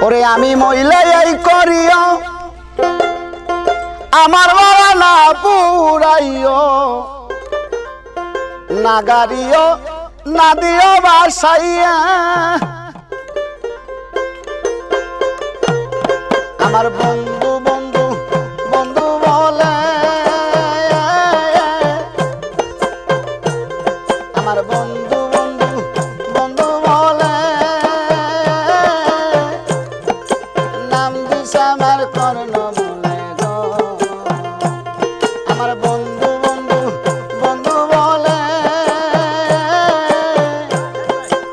ওরে আমি মইলে এই করিও আমার বাবা না পুরাইও না গাড়িও না দিও বাসাইয়া আমার বন্ধু বন্ধু বন্ধু বলে আমার বন্ধু বন্ধু বন্ধু বলে নাম দিছে আমার কর্ণ বলে গো আমার বন্ধু বন্ধু বন্ধু বলে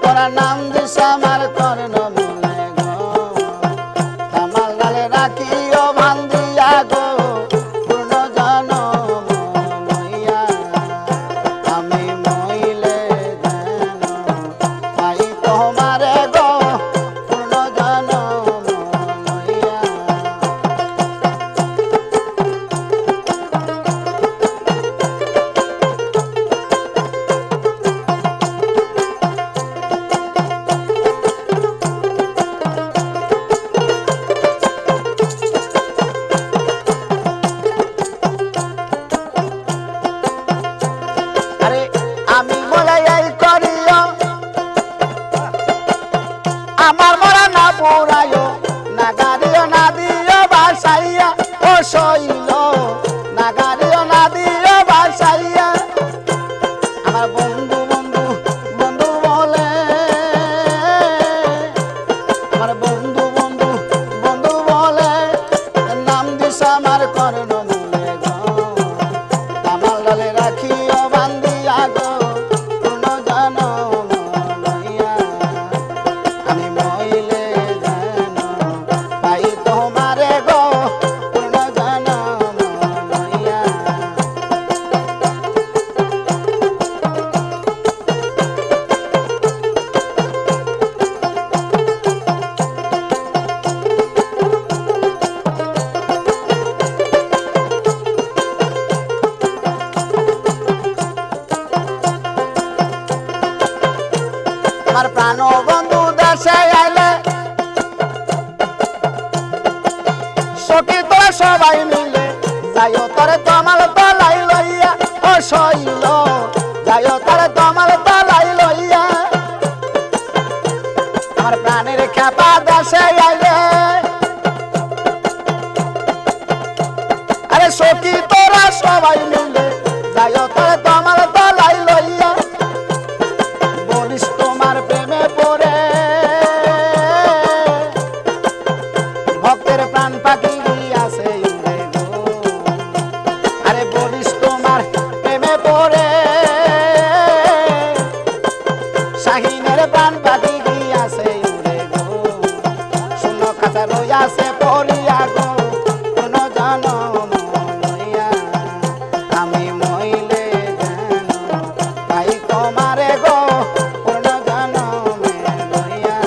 তোরা নাম দিছে আমার কর্ণ বলে গো আমার গালে রাখিও বান্ধিয়া গো পূর্ণ জনম লইয়া আমি মইলে যেন পাই তোমারে গো পূর্ণ জনম লইয়া আরে আমি বলে এই করিও আমার মরা না পুরাইও না গাড়িও না দিও বাসাইয়া ও শৈল না গাড়িও না দিও বাসাইয়া আমার বন্ধু বন্ধু বন্ধু বলে আমার বন্ধু বন্ধু বন্ধু বলে নাম দিস আমার কর্ণ বলে গো আমার লালে রাখিও বান্ধিয়া গো পূর্ণ জনম লইয়া আমি মইলে যেন পাই তোমারে গো পূর্ণ জনম লইয়া আমার প্রাণ বন্ধু দেশে আইলে সখী তোরা সবাই মিলে যাইও তোরে তোমার তলাই লইয়া ও শৈল যাইও তোরে তোমার তলাই লইয়া আমার প্রাণের খেপা দেশে আইলে আরে সখী তোরা সবাই মিলে যাইও তোরে তোমার তলাই লইয়া বলিস তোমার প্রেমে পড়ে ভক্তের প্রাণ পাখি আছে উড়ে গো আরে বলিস তোমার প্রেমে পড়ে শাহিনের প্রাণ পাখি আছে উড়ে গো শূন্য খাঁচা রইয়াছে পড়িয়া গো কোন জনম লইয়া আমি মইলে যেন পাই তোমারে গো পূর্ণ জনমে লইয়া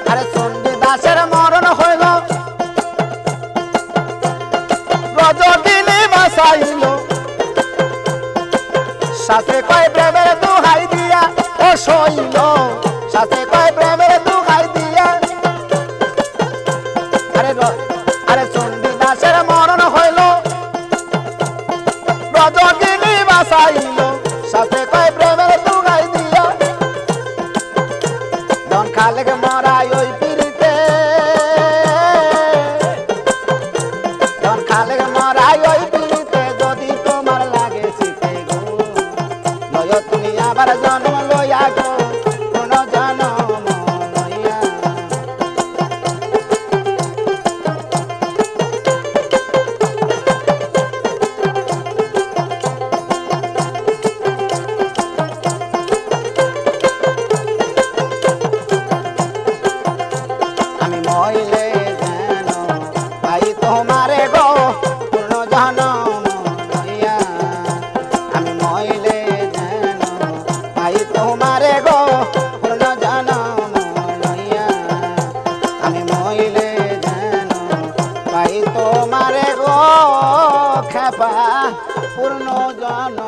আরে চণ্ডী দাসের মরণ হইল রজকিনী বাসাইল সাথে কয় প্রেমের দুহাই দিয়া ও শৈল সাথে কয় প্রেমের দুহাই দিয়া আরে চণ্ডী দাসের মরণ হইল রজকিনী বাসাইল সাথে কয় প্রেমের দুহাই দিয়া জন খালেক মরাই ওই পিড়িতে জন খালেক মরাই ওই পিড়িতে যদি তোমার লাগে শীতে গো লয় তুমি আবার জন্ম লইয়া গো কোন জনম লইয়া আমি মইলে যেন পাই তোমারে গো খেপা পূর্ণ জন